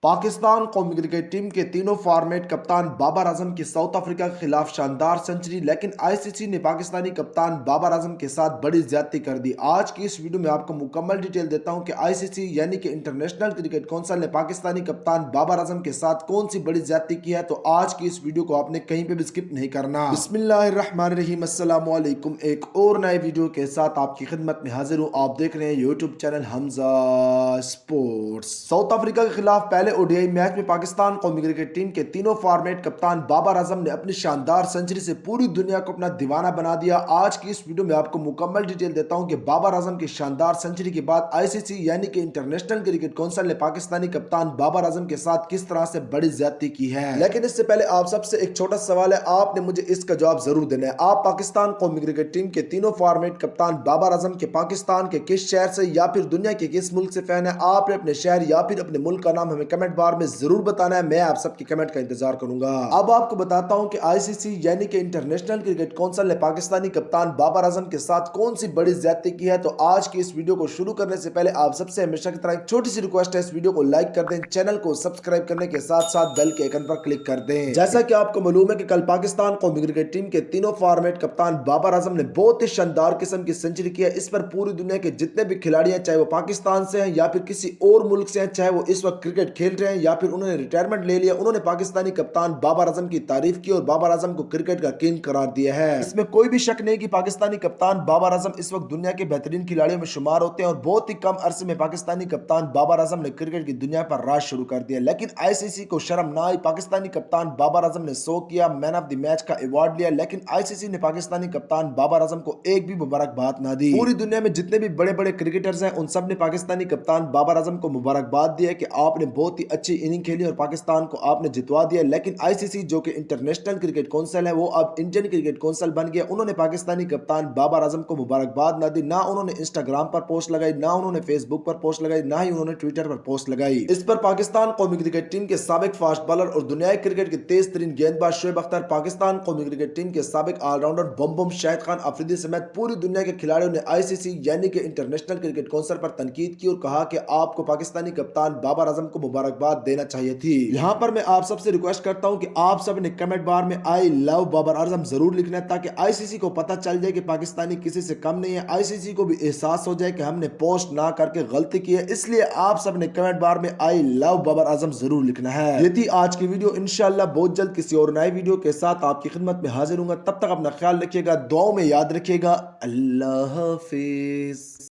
پاکستان قومی cricket team کے تینوں فارمیٹ کپتان بابر اعظم کی ساؤتھ افریقہ کے خلاف شاندار سنچری، لیکن آئی سی سی نے پاکستانی کپتان بابر اعظم کے ساتھ بڑی زیادتی کر دی۔ آج کی اس ویڈیو میں آپ کو مکمل ڈیٹیل دیتا ہوں کہ آئی سی سی یعنی کہ انٹرنیشنل کرکٹ کونسل نے پاکستانی کپتان بابر اعظم کے ساتھ کون سی بڑی زیادتی کی ہے، تو آج کی اس ویڈیو کو آپ نے کہیں پہ بھی سکپ نہیں کرنا۔ بسم اللہ الرحمن الرحیم، السلام علیکم۔ ایک اور نئے ویڈیو کے ساتھ آپ کی خدمت میں حاضر ہوں۔ آپ دیکھ رہے ہیں یوٹیوب چینل حمزہ سپورٹس۔ ساؤتھ افریقہ کے خلاف پہلے او ڈی آئی میچ میں پاکستان قومی کرکٹ ٹیم کے تینوں فارمیٹ کپتان بابر اعظم نے اپنی شاندار سنچری سے پوری دنیا کو اپنا دیوانہ بنا دیا۔ آج کی اس ویڈیو میں آپ کو مکمل ڈیٹیل دیتا ہوں کہ بابر اعظم کی شاندار سنچری کے بعد آئی سی سی یعنی کہ انٹرنیشنل کرکٹ کونسل نے پاکستانی کپتان بابر اعظم کے ساتھ کس طرح سے بڑی زیادتی کی ہے۔ لیکن اس سے پہلے آپ سب سے ایک چھوٹا سوال ہے، آپ نے مجھے اس کا جواب ضرور دینا ہے۔ آپ پاکستان قومی کرکٹ ٹیم کے تینوں فارمیٹ کپتان بابر اعظم کے پاکستان کے کس شہر سے یا پھر دنیا کے کس ملک سے فین ہے؟ آپ نے اپنے شہر یا پھر اپنے ملک کا نام ہمیں کمنٹ بار میں ضرور بتانا ہے، میں آپ سب کی کمنٹ کا انتظار کروں گا۔ اب آپ کو بتاتا ہوں کہ آئی سی سی یعنی کہ انٹرنیشنل کرکٹ کونسل نے پاکستانی کپتان بابر اعظم کے ساتھ کون سی بڑی زیادتی کی ہے۔ تو آج کی اس ویڈیو کو شروع کرنے سے پہلے آپ سب سے ہمیشہ کی طرح ایک چھوٹی سی ریکویسٹ ہے، اس ویڈیو کو لائک کر دیں، چینل کو سبسکرائب کرنے کے ساتھ ساتھ بیل کے آئیکن پر کلک کر دیں۔ جیسا کہ آپ کو معلوم ہے کہ کل پاکستان قومی کرکٹ ٹیم کے تینوں فارمیٹ کپتان بابر اعظم نے بہت ہی شاندار قسم کی سنچری کی ہے۔ اس پر پوری دنیا کے جتنے بھی کھلاڑی ہیں، چاہے وہ پاکستان سے ہیں یا پھر کسی اور ملک سے ہیں، چاہے وہ اس وقت کرکٹ کھیل رہے ہیں یا پھر انہوں نے ریٹائرمنٹ لے لیا، انہوں نے پاکستانی کپتان بابر اعظم کی تعریف کی اور بابر اعظم کو کرکٹ کا کنگ قرار دیا ہے۔ اس میں کوئی بھی شک نہیں کہ پاکستانی کپتان بابر اعظم اس وقت دنیا کے بہترین کھلاڑیوں میں شمار ہوتے ہیں اور بہت ہی کم عرصے میں پاکستانی کپتان بابر اعظم نے کرکٹ کی دنیا پر راج شروع کر دیا۔ لیکن آئی سی سی کو شرم نہ آئی، پاکستانی کپتان بابر اعظم نے 100 کیا، مین آف دی میچ کا ایوارڈ لیا، لیکن آئی سی سی نے پاکستانی کپتان بابر اعظم کو ایک بھی مبارکباد نہ دی۔ پوری دنیا میں جتنے بھی بڑے بڑے کرکٹرز ہیں، ان سب نے پاکستانی کپتان بابر اعظم کو مبارکباد دی ہے کہ آپ نے بہت ہی اچھی اننگ کھیلی اور پاکستان کو آپ نے جتوا دیا۔ لیکن آئی سی سی جو کہ انٹرنیشنل کرکٹ کونسل ہے، وہ اب انڈین کرکٹ کونسل بن گیا، انہوں نے پاکستانی کپتان بابر اعظم کو مبارکباد نہ دی، نہ انہوں نے انسٹاگرام پر پوسٹ لگائی، نہ انہوں نے فیس بک پر پوسٹ لگائی، نہ ہی انہوں نے ٹویٹر پر پوسٹ لگائی۔ اس پر پاکستان قومی کرکٹ ٹیم کے سابق فاسٹ بالر اور دنیائے کرکٹ کے تیز ترین گیند باز شعیب اختر، پاکستان قومی کرکٹ ٹیم کے سابق آل راؤنڈر بم بم شاہد خان آفریدی سمیت پوری دنیا کے کھلاڑیوں نے آئی سی سی یعنی کہ انٹرنیشنل کرکٹ کونسل پر تنقید کی اور کہا کہ آپ کو پاکستانی کپتان بابر اعظم کو مبارکباد دینا چاہیے تھی۔ یہاں پر میں آپ سب سے ریکویسٹ کرتا ہوں کہ آپ سب نے کمنٹ بار میں آئی لو بابر اعظم ضرور لکھنا ہے، تاکہ آئی سی سی کو پتہ چل جائے کہ پاکستانی کسی سے کم نہیں ہے، آئی سی سی کو بھی احساس ہو جائے کہ ہم نے پوسٹ نہ کر کے غلطی کی ہے۔ اس لیے آپ سب نے کمنٹ بار میں آئی لو بابر اعظم ضرور لکھنا ہے۔ یہ تھی آج کی ویڈیو، انشاءاللہ بہت جلد کسی اور نئے ویڈیو کے ساتھ آپ کی خدمت میں حاضر ہوں گا۔ تب تک اپنا خیال رکھیے گا، دعاؤں میں یاد رکھیے گا۔ اللہ حافظ۔